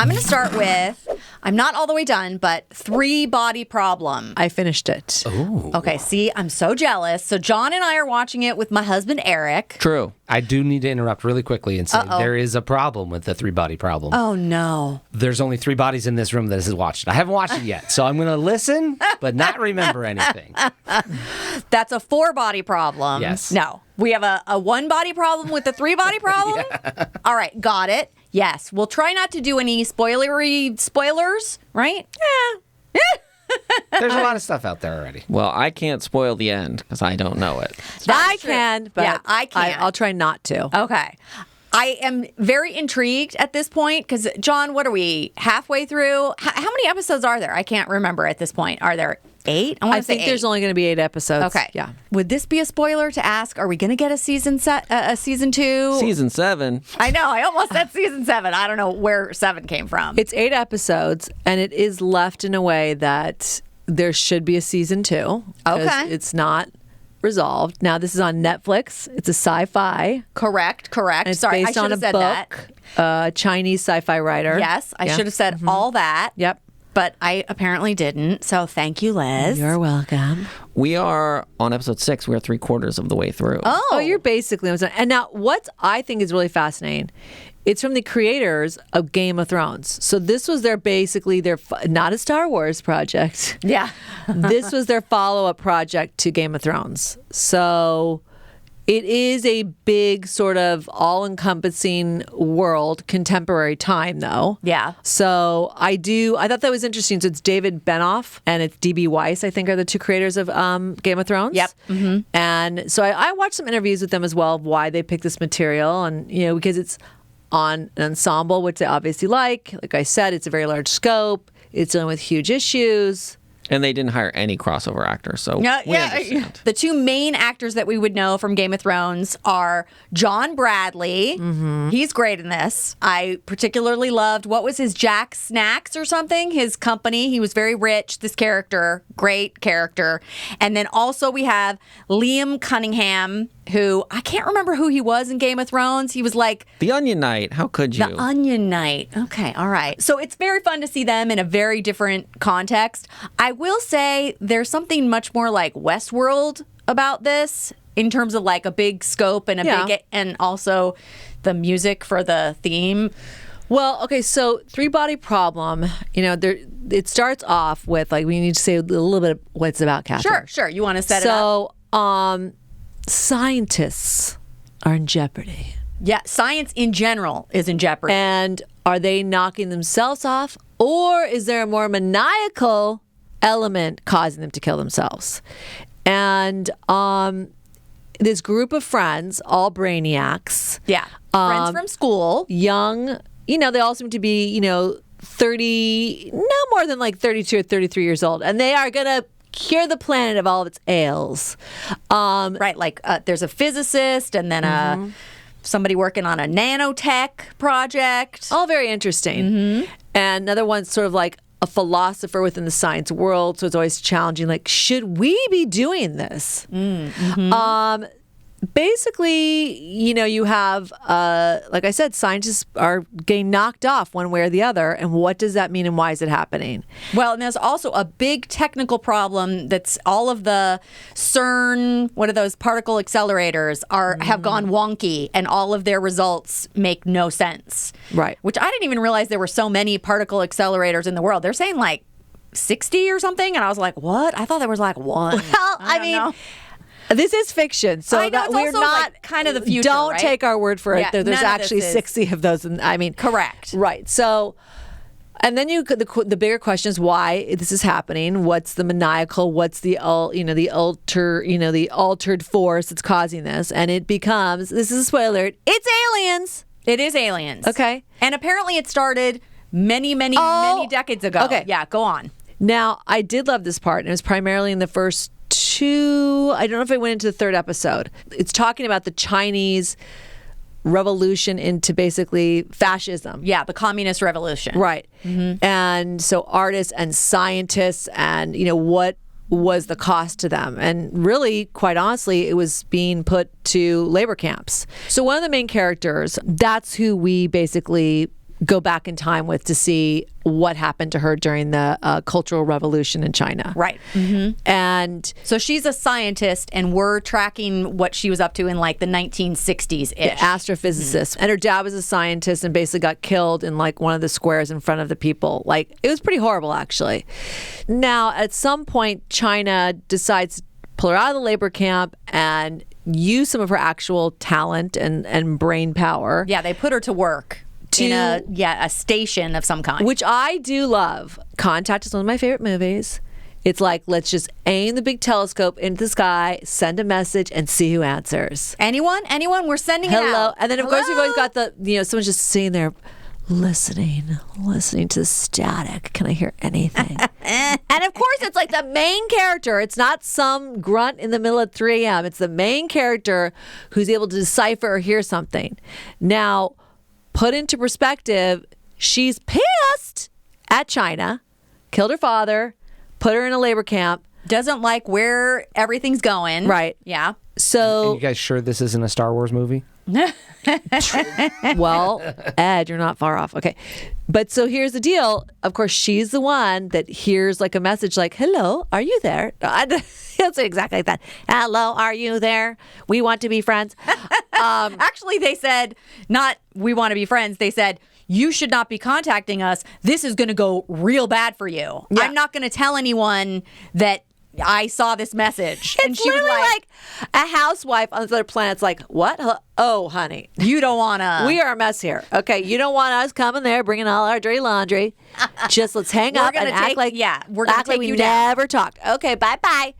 I'm going to start with, I'm not all the way done, but 3-Body Problem. I finished it. Ooh. Okay, see, I'm so jealous. So John and I are watching it with my husband, Eric. True. I do need to interrupt really quickly and say there is a problem with the 3-body problem. Oh, no. There's only 3 bodies in this room that has watched it. I haven't watched it yet, so I'm going to listen, but not remember anything. That's a 4-body problem. Yes. No. We have a 1-body problem with the 3-body problem? Yeah. All right, got it. Yes. We'll try not to do any spoilers, right? Yeah. There's a lot of stuff out there already. Well, I can't spoil the end because I don't know it. I can, but Yeah, I can't. I'll try not to. Okay. I am very intrigued at this point because, John, what are we, halfway through? How many episodes are there? I can't remember at this point. Are there 8? I think there's only going to be 8 episodes. Okay. Yeah. Would this be a spoiler to ask? Are we going to get a season 2? Season 7. I know. I almost said season 7. I don't know where 7 came from. It's 8 episodes, and it is left in a way that there should be a season 2. Okay. It's not resolved. Now, this is on Netflix. It's a sci-fi. Correct. And it's Sorry, I based should on a have said book. that. Chinese sci-fi writer. Yes, I Yeah. should have said all that. Yep. But I apparently didn't. So thank you, Liz. You're welcome. We are on episode 6. We are 3/4 of the way through. Oh, You're basically almost done. And now, what I think is really fascinating, it's from the creators of Game of Thrones. So this was their not a Star Wars project. yeah. This was their follow-up project to Game of Thrones. So it is a big sort of all-encompassing world, contemporary time, though. Yeah. So I thought that was interesting. So it's David Benioff and it's D.B. Weiss, I think, are the 2 creators of Game of Thrones. Yep. Mm-hmm. And so I watched some interviews with them as well of why they picked this material. And, because it's on an ensemble, which they obviously like. Like I said, it's a very large scope. It's dealing with huge issues. And they didn't hire any crossover actors, so we understand. The 2 main actors that we would know from Game of Thrones are John Bradley. Mm-hmm. He's great in this. I particularly loved, what was his Jack Snacks or something? His company. He was very rich. This character, great character. And then also we have Liam Cunningham, who I can't remember who he was in Game of Thrones. He was like The Onion Knight. How could you? The Onion Knight. Okay, all right. So it's very fun to see them in a very different context. I will say there's something much more like Westworld about this in terms of like a big scope and and also the music for the theme. Well, okay, so 3-body problem, it starts off with, like, we need to say a little bit of what it's about, Catherine. Sure. You want to set it up? So, scientists are in jeopardy. Yeah, science in general is in jeopardy. And are they knocking themselves off, or is there a more maniacal element causing them to kill themselves? And this group of friends, all brainiacs. Yeah, friends from school. Young, they all seem to be, 30, no more than like 32 or 33 years old. And they are going to cure the planet of all of its ails. Right, like there's a physicist and then somebody working on a nanotech project. All very interesting. Mm-hmm. And another one's sort of like a philosopher within the science world. So it's always challenging, like, should we be doing this? Mm-hmm. Basically, you have, like I said, scientists are getting knocked off one way or the other. And what does that mean and why is it happening? Well, and there's also a big technical problem that's all of the CERN, what are those particle accelerators, have gone wonky and all of their results make no sense. Right. Which I didn't even realize there were so many particle accelerators in the world. They're saying like 60 or something. And I was like, what? I thought there was like 1. Well, I mean... know. This is fiction, so I know, that we're also not like kind of the future. Don't right? take our word for it. Yeah, There's actually 60 of those. Correct. Right. So, and then the bigger question is why this is happening. What's the maniacal? What's the altered force that's causing this? And it becomes, this is a spoiler alert, it's aliens. It is aliens. Okay. And apparently it started many decades ago. Okay. Yeah. Go on. Now, I did love this part, and it was primarily in the first 2, I don't know if it went into the 3rd episode. It's talking about the Chinese revolution into basically fascism. Yeah, the communist revolution. Right. Mm-hmm. And so artists and scientists and, what was the cost to them? And really, quite honestly, it was being put to labor camps. So one of the main characters, that's who we basically go back in time with to see what happened to her during the Cultural Revolution in China. Right. And So she's a scientist, and we're tracking what she was up to in like the 1960s-ish. astrophysicist. And her dad was a scientist and basically got killed in like one of the squares in front of the people. Like, it was pretty horrible, actually. Now, at some point, China decides to pull her out of the labor camp and use some of her actual talent and brain power. Yeah, they put her to work in a station of some kind. Which I do love. Contact is one of my favorite movies. It's like, let's just aim the big telescope into the sky, send a message, and see who answers. Anyone? We're sending it out. Hello. And then, of course, we've always Hello? got someone's just sitting there listening to the static. Can I hear anything? And of course, it's like the main character. It's not some grunt in the middle of 3 a.m. It's the main character who's able to decipher or hear something. Now, put into perspective, she's pissed at China, killed her father, put her in a labor camp. Doesn't like where everything's going. Right. Yeah. So, You guys sure this isn't a Star Wars movie? well, Ed, you're not far off. Okay. But so here's the deal. Of course, she's the one that hears like a message like, hello, are you there? He'll say exactly like that. Hello, are you there? We want to be friends. Actually, they said, not we want to be friends. They said, you should not be contacting us. This is going to go real bad for you. Yeah. I'm not going to tell anyone that I saw this message. It's literally like a housewife on this other planet's like, what? Oh, honey. you don't want to. We are a mess here. Okay, you don't want us coming there bringing all our dirty laundry. Just let's hang We're up gonna and act take- like yeah, we're gonna act like take we you down. never talked. Okay, bye.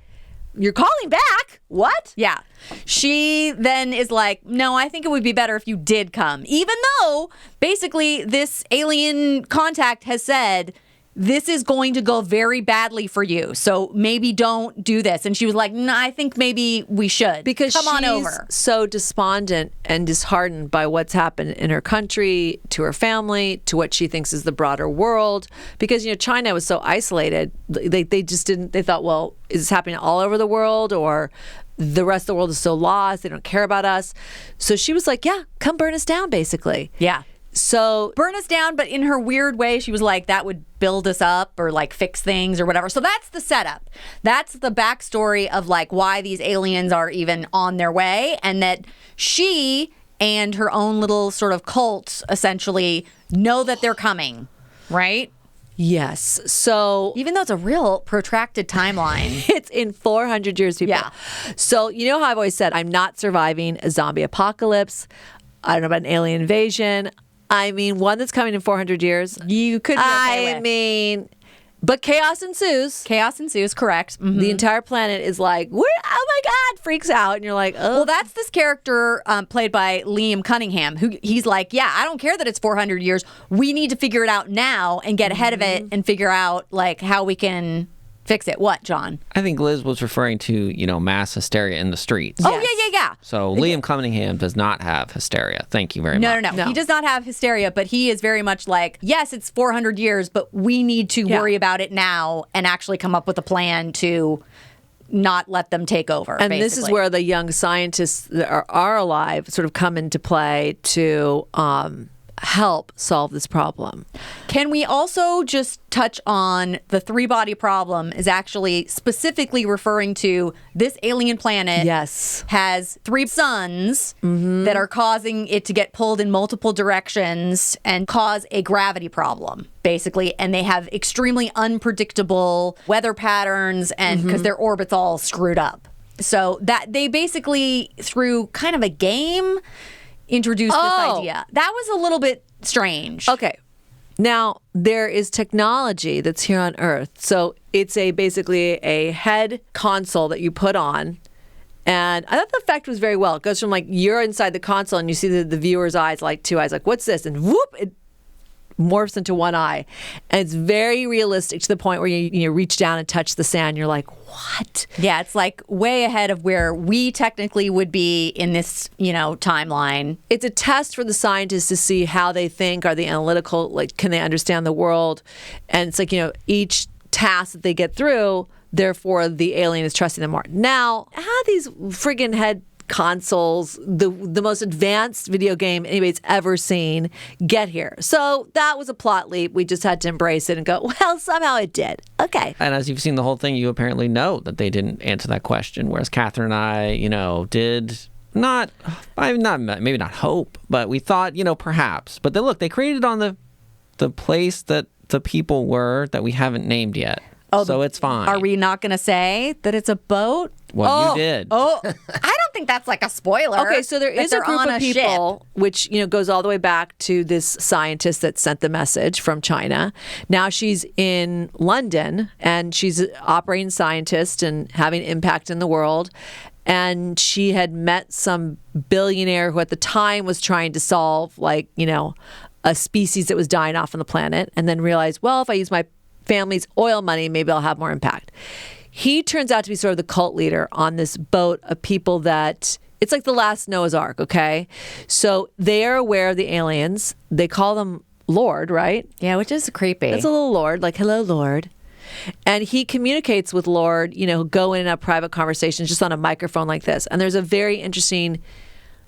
You're calling back? What? Yeah. She then is like, no, I think it would be better if you did come. Even though basically this alien contact has said, this is going to go very badly for you. So maybe don't do this. And she was like, no, I think maybe we should. Because come on she's over. so despondent and disheartened by what's happened in her country, to her family, to what she thinks is the broader world. Because, China was so isolated. They just didn't, they thought, well, is this happening all over the world, or the rest of the world is so lost, they don't care about us. So she was like, yeah, come burn us down, basically. Yeah. So Burn us down, but in her weird way, she was like, that would build us up or like fix things or whatever. So that's the setup. That's the backstory of like why these aliens are even on their way, and that she and her own little sort of cult essentially know that they're coming, right? yes. So Even though it's a real protracted timeline. it's in 400 years, people. Yeah. So you know how I've always said, I'm not surviving a zombie apocalypse. I don't know about an alien invasion. I mean, one that's coming in 400 years. You could be okay I with. mean, but chaos ensues. Chaos ensues, correct. Mhm. The entire planet is like, oh my God, freaks out. And you're like, oh. Well, that's this character played by Liam Cunningham, who he's like, yeah, I don't care that it's 400 years. We need to figure it out now and get ahead of it and figure out like how we can fix it. What, John? I think Liz was referring to, mass hysteria in the streets. Oh, yeah. So Liam Cunningham does not have hysteria. Thank you very much. No. He does not have hysteria, but he is very much like, yes, it's 400 years, but we need to worry about it now and actually come up with a plan to not let them take over. and this is basically. where the young scientists that are alive sort of come into play to help solve this problem. Can we also just touch on the 3-body problem is actually specifically referring to this alien planet Yes. has 3 suns that are causing it to get pulled in multiple directions and cause a gravity problem, basically. And they have extremely unpredictable weather patterns and because their orbit's all screwed up. So that they basically, through kind of a game, introduced this idea. That was a little bit strange. Okay. Now, there is technology that's here on Earth. So it's basically a head console that you put on. And I thought the effect was very well. It goes from like you're inside the console and you see the viewer's eyes, like 2 eyes, like, what's this? And whoop, it morphs into 1 eye. And it's very realistic to the point where you reach down and touch the sand. You're like, what? Yeah, it's like way ahead of where we technically would be in this, timeline. It's a test for the scientists to see how they think. Are they analytical? Like, can they understand the world? And it's like, each task that they get through, therefore the alien is trusting them more. Now, how these friggin' head consoles, the most advanced video game anybody's ever seen, get here. So that was a plot leap. We just had to embrace it and go, well, somehow it did. Okay. And as you've seen the whole thing, you apparently know that they didn't answer that question, whereas Catherine and I, did not maybe not hope, but we thought, perhaps. But then look, they created on the place that the people were that we haven't named yet. Oh, so it's fine. Are we not going to say that it's a boat? Well, you did. Oh, I don't think that's like a spoiler. Okay, so there is a group of people, which goes all the way back to this scientist that sent the message from China. Now she's in London, and she's an operating scientist and having impact in the world. And she had met some billionaire who at the time was trying to solve, a species that was dying off on the planet, and then realized, well, if I use my family's oil money, maybe I'll have more impact. He turns out to be sort of the cult leader on this boat of people that it's like the last Noah's Ark, okay? So they are aware of the aliens. They call them Lord, right? Yeah, which is creepy. It's a little Lord, like, hello, Lord. And he communicates with Lord, go in and have private conversations just on a microphone like this. And there's a very interesting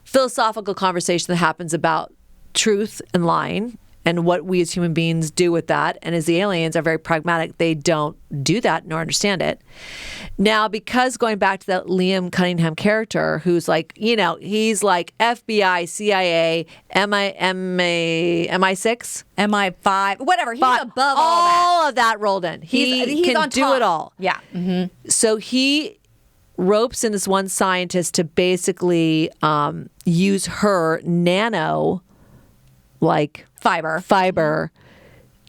philosophical conversation that happens about truth and lying and what we as human beings do with that. And as the aliens are very pragmatic, they don't do that nor understand it. Now, because going back to that Liam Cunningham character, who's like, he's like FBI, CIA, MI6, MI5, whatever. He's above all that. All of that rolled in. He can do it all. Yeah. Mm-hmm. So he ropes in this one scientist to basically use her nano fiber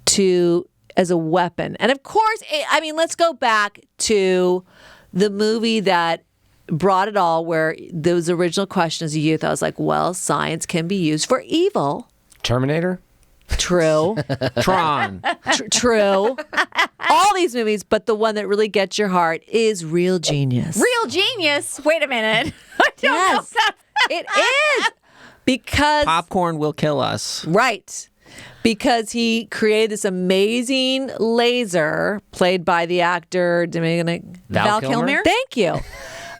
to as a weapon. And of course, let's go back to the movie that brought it all, where those original questions of youth. I was like, well, science can be used for evil. Terminator? True. Tron. True. All these movies, but the one that really gets your heart is Real Genius. Real Genius? Wait a minute. I don't know if that's... It is. Because popcorn will kill us. Right. Because he created this amazing laser played by the actor Val Kilmer. Thank you.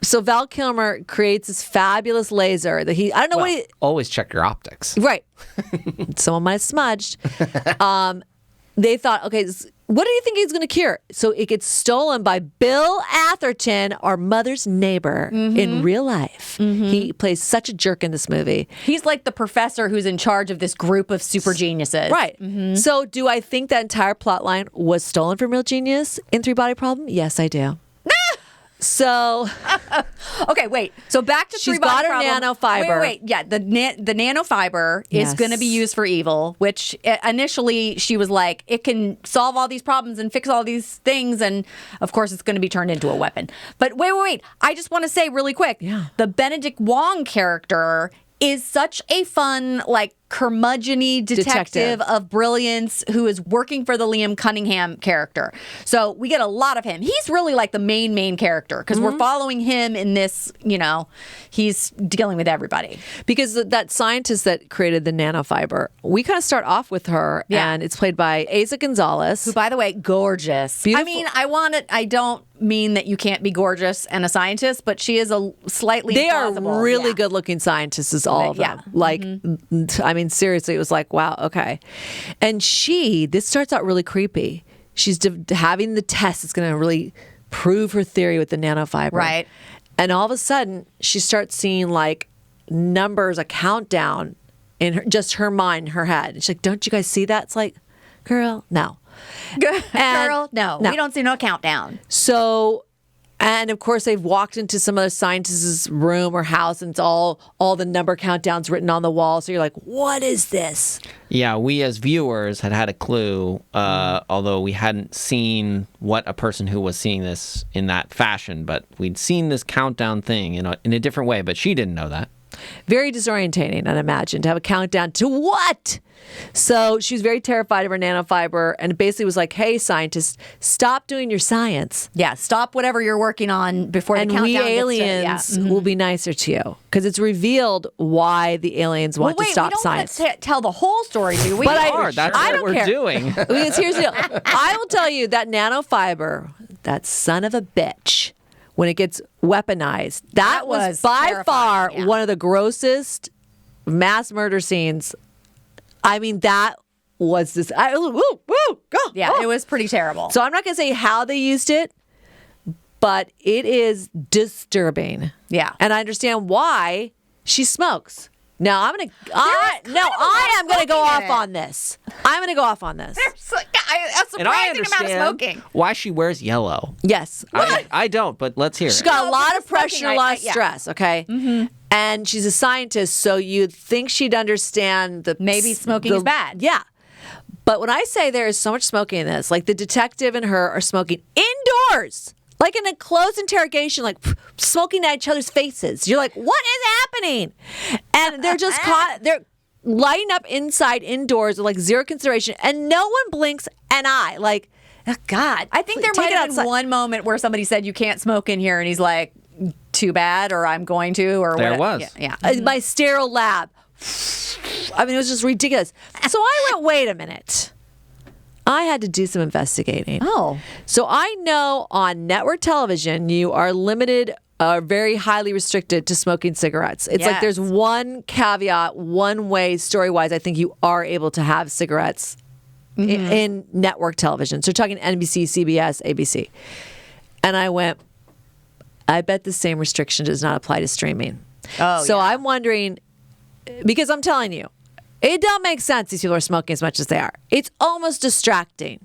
So Val Kilmer creates this fabulous laser that I don't know always check your optics. Right. Someone might have smudged. They thought, okay, what do you think he's going to cure? So it gets stolen by Bill Atherton, our mother's neighbor, in real life. Mm-hmm. He plays such a jerk in this movie. He's like the professor who's in charge of this group of super geniuses. Right. Mm-hmm. So do I think that entire plot line was stolen from Real Genius in Three Body Problem? Yes, I do. So, okay, wait. So back to she's Three Body got her Problem. nanofiber. Wait. Yeah, the nanofiber is going to be used for evil, which initially she was like, it can solve all these problems and fix all these things, and of course it's going to be turned into a weapon. But wait. I just want to say really quick, the Benedict Wong character is such a fun, curmudgeon-y detective of brilliance who is working for the Liam Cunningham character. So we get a lot of him. He's really like the main character because we're following him in this, he's dealing with everybody. Because that scientist that created the nanofiber, we kind of start off with her, and it's played by Eiza González. Who, by the way, gorgeous. Beautiful. I don't mean that you can't be gorgeous and a scientist, but she is a slightly They plausible. are really good-looking scientists, all of them. Seriously, it was like, wow, okay. And this starts out really creepy. She's having the test that's going to really prove her theory with the nanofiber. Right. And all of a sudden, she starts seeing numbers, a countdown in her mind, her head. And she's like, don't you guys see that? It's like, girl, no. Girl, no. We don't see no countdown. So, and of course, they've walked into some other scientist's room or house, and it's all the number countdowns written on the wall. So you're like, what is this? Yeah, we as viewers had a clue, although we hadn't seen what a person who was seeing this in that fashion, but we'd seen this countdown thing in a different way, but she didn't know that. Very disorientating, I'd imagine, to have a countdown to what? So she was very terrified of her nanofiber and basically was like, hey, scientists, stop doing your science. Yeah, stop whatever you're working on before the countdown we gets aliens will be nicer to you. Because it's revealed why the aliens want to stop science. We don't want to tell the whole story, do we? That's what we're doing. Because here's the deal. I will tell you that nanofiber, that son of a bitch, when it gets weaponized. That was by terrifying, far yeah. one of the grossest mass murder scenes. I mean, that was this. Yeah, it was pretty terrible. So I'm not going to say how they used it, but it is disturbing. Yeah. And I understand why she smokes. Now I am going to go off on this. I'm going to go off on this. A And I surprising amount of understand smoking. why she wears yellow. Yes. I don't, but let's hear She's it. got a No, lot but of the pressure, smoking, a lot I- of yeah. stress, okay? And she's a scientist, so you'd think she'd understand the Maybe smoking is bad. Yeah. But when I say there is so much smoking in this, like the detective and her are smoking indoors, like in a closed interrogation, like smoking at each other's faces. You're like, what is happening? And they're just caught, they're lighting up inside indoors with like zero consideration, and no one blinks an eye. Like, oh God. I think there take might it have been outside. one moment where somebody said, you can't smoke in here. And he's like, too bad, or I'm going to, or There what. was. Yeah. My sterile lab. I mean, it was just ridiculous. So I went, wait a minute. I had to do some investigating. Oh. So I know on network television, you are limited, very highly restricted to smoking cigarettes. It's like Yes. there's one caveat, one way, story-wise, I think you are able to have cigarettes in network television. So talking NBC, CBS, ABC. And I went, I bet the same restriction does not apply to streaming. Oh, so yeah. I'm wondering, because I'm telling you, it don't make sense these people are smoking as much as they are. It's almost distracting.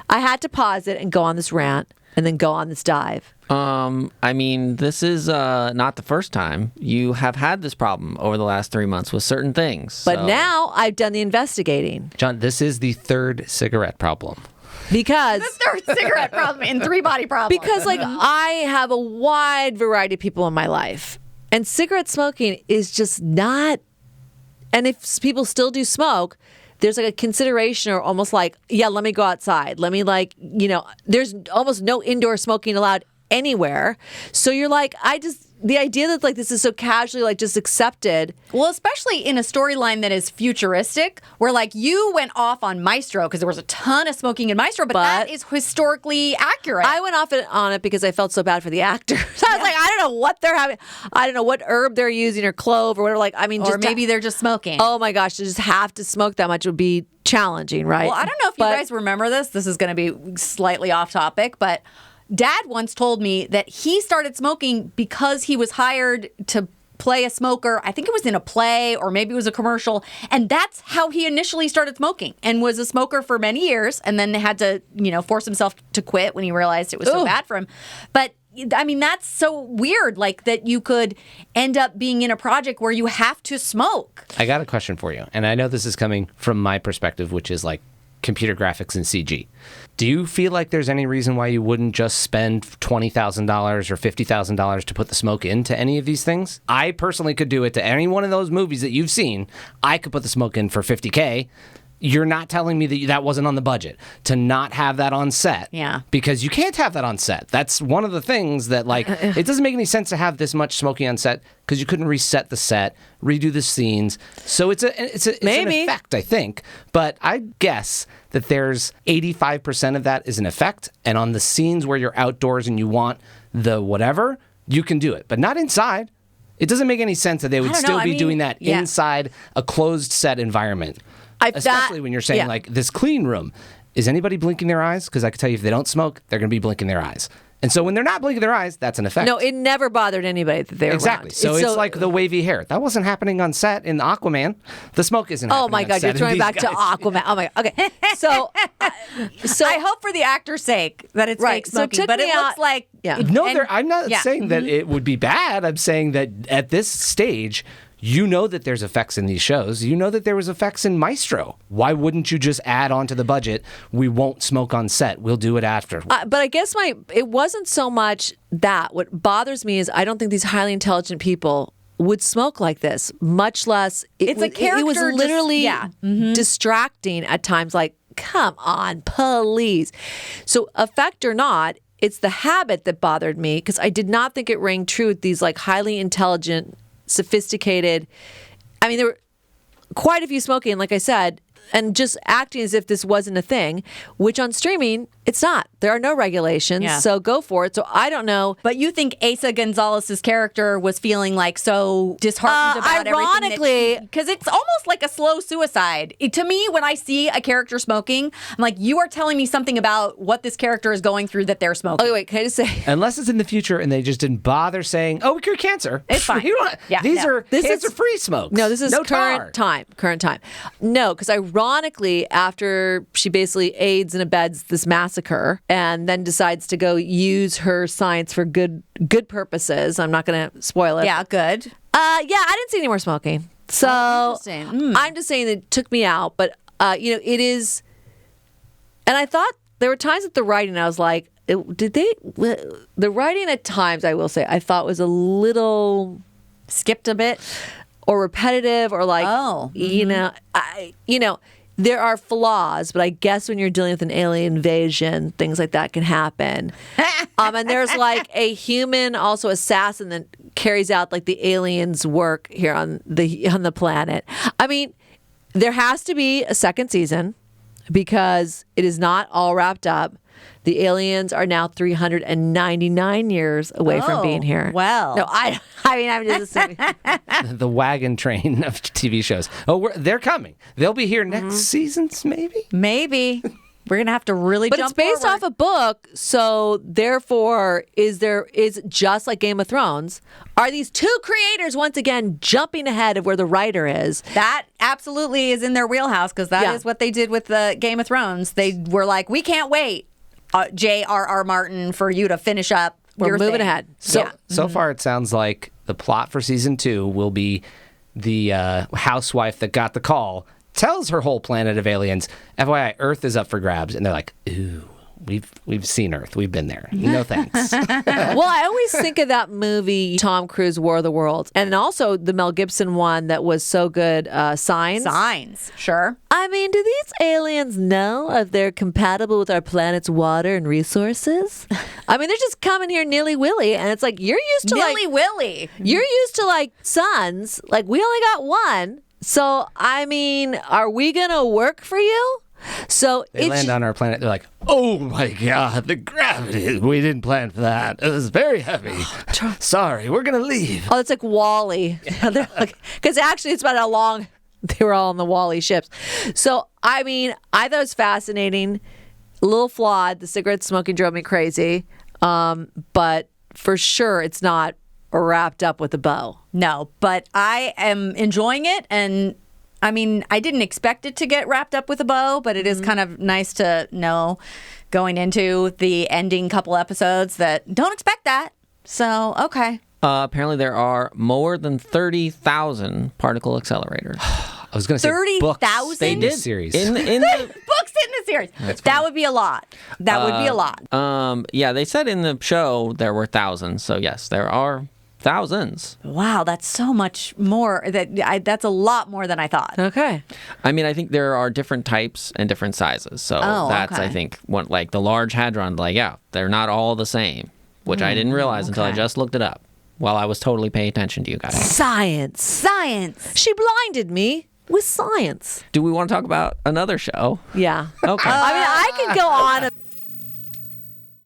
I had to pause it and go on this rant and then go on this dive. I mean, this is not the first time you have had this problem over the last 3 months with certain things. But so- now I've done the investigating John, this is the third cigarette problem. because Third cigarette problem in 3 body problems. because like I have a wide variety of people in my life, and cigarette smoking is just not. And if people still do smoke, there's like a consideration or almost like, yeah, let me go outside. Let me there's almost no indoor smoking allowed anywhere. So you're like, the idea that like this is so casually like just accepted. Well, especially in a storyline that is futuristic, where like you went off on Maestro because there was a ton of smoking in Maestro, but that is historically accurate. I went off on it because I felt so bad for the actors. I was like, I don't know what they're having. I don't know what herb they're using or clove or whatever. Like, I mean, or just maybe they're just smoking. oh my gosh, to just have to smoke that much would be challenging, right? Well, I don't know if you guys remember this. This is going to be slightly off topic, but Dad once told me that he started smoking because he was hired to play a smoker. I think it was in a play or maybe it was a commercial. And that's how he initially started smoking and was a smoker for many years and then had to, force himself to quit when he realized it was so bad for him. But I mean, that's so weird, like that you could end up being in a project where you have to smoke. I got a question for you. And I know this is coming from my perspective, which is like computer graphics and CG. Do you feel like there's any reason why you wouldn't just spend $20,000 or $50,000 to put the smoke into any of these things? I personally could do it to any one of those movies that you've seen. I could put the smoke in for $50K. You're not telling me that that wasn't on the budget to not have that on set. Yeah. Because you can't have that on set. That's one of the things that, like, it doesn't make any sense to have this much smoking on set because you couldn't reset the set, redo the scenes. So it's Maybe. an effect, I think. But I guess that there's 85% of that is an effect. And on the scenes where you're outdoors and you want the whatever, you can do it. But not inside. It doesn't make any sense that they would don't know. still I be mean, doing that yeah. inside a closed set environment. Especially when you're saying, yeah. like, this clean room. Is anybody blinking their eyes? Because I can tell you if they don't smoke, they're going to be blinking their eyes. And so when they're not blinking their eyes, that's an effect. No, it never bothered anybody that they were Exactly. around. So it's like the wavy hair. That wasn't happening on set in Aquaman. The smoke isn't happening oh my on God, set you're in throwing these back to guys. Aquaman. Oh my God. Okay. So I hope for the actor's sake that it's Right. fake So it smoking, took but it me looks out- like Yeah. No, and- I'm not yeah. saying that it would be bad. I'm saying that at this stage, you know that there's effects in these shows. You know that there was effects in Maestro. Why wouldn't you just add on to the budget? We won't smoke on set. We'll do it after. But I guess it wasn't so much that. What bothers me is I don't think these highly intelligent people would smoke like this, much less. It's a It was character literally just- distracting at times. Like, come on, please. So, effect or not, it's the habit that bothered me because I did not think it rang true with these like highly intelligent, sophisticated. I mean, there were quite a few smoking, like I said, and just acting as if this wasn't a thing, which on streaming It's not. There are no regulations, Yeah. so go for it. So I don't know. But you think Eiza González's character was feeling like so disheartened about ironically- everything? Because it's almost like a slow suicide. To me, when I see a character smoking, I'm like, you are telling me something about what this character is going through that they're smoking. Okay, wait, can I just say? Unless it's in the future and they just didn't bother saying, "Oh, we cure cancer." It's fine. You don't- Yeah, these no. are This is- cancer-free smokes. No, this is no current tar. time. No, because ironically, after she basically aids and abets this massacre and then decides to go use her science for good purposes, I'm not going to spoil it. Yeah, good. I didn't see any more smoking. So interesting. I'm just saying that it took me out, but it is. And I thought there were times with the writing, I was like, the writing at times, I will say, I thought was a little Skipped a bit. or repetitive or like, Oh, there are flaws, but I guess when you're dealing with an alien invasion, things like that can happen. And there's like a human, also assassin that carries out like the aliens' work here on the planet. I mean, there has to be a second season because it is not all wrapped up. The aliens are now 399 years away from being here. well. No, I mean, I'm just assuming. The wagon train of TV shows. Oh, they're coming. They'll be here next seasons, maybe. Maybe. We're going to have to really But jump it's based forward. off a book, so therefore, is just like Game of Thrones? Are these two creators once again jumping ahead of where the writer is? That absolutely is in their wheelhouse because that is Yeah. what they did with the Game of Thrones. They were like, we can't wait, J.R.R. Martin, for you to finish up. We're your moving thing. ahead. So far, it sounds like the plot for season 2 will be the housewife that got the call tells her whole planet of aliens, FYI, Earth is up for grabs, and they're like, ooh. We've seen Earth. We've been there. No thanks. Well, I always think of that movie, Tom Cruise, War of the Worlds, and also the Mel Gibson one that was so good, Signs. Signs, sure. I mean, do these aliens know if they're compatible with our planet's water and resources? I mean, they're just coming here nilly-willy, and it's like, you're used to Nilly Willy. you're used to like suns. Like, we only got one. So, I mean, are we going to work for you? So They land on our planet. They're like, oh my God, the gravity. We didn't plan for that. It was very heavy. Sorry, we're going to leave. Oh, it's like Wall-E. Because actually, it's about how long they were all on the Wall-E ships. So, I mean, I thought it was fascinating. A little flawed. The cigarette smoking drove me crazy. But for sure, it's not wrapped up with a bow. No, but I am enjoying it. And I mean, I didn't expect it to get wrapped up with a bow, but it is kind of nice to know going into the ending couple episodes that don't expect that. So, okay. Apparently, there are more than 30,000 particle accelerators. I was going to say 30,000? They did series. In the Books in the series. That would be a lot. That would be a lot. yeah, they said in the show there were thousands. So yes, there are thousands. Wow, that's so much more. That's a lot more than I thought. Okay. I mean, I think there are different types and different sizes. So that's, okay. I think, what like the Large Hadron. Like, yeah, they're not all the same, which I didn't realize until I okay. just looked it up while I was totally paying attention to you guys. Science. Science. She blinded me with science. Do we want to talk about another show? Yeah. Okay. I mean, I could go on.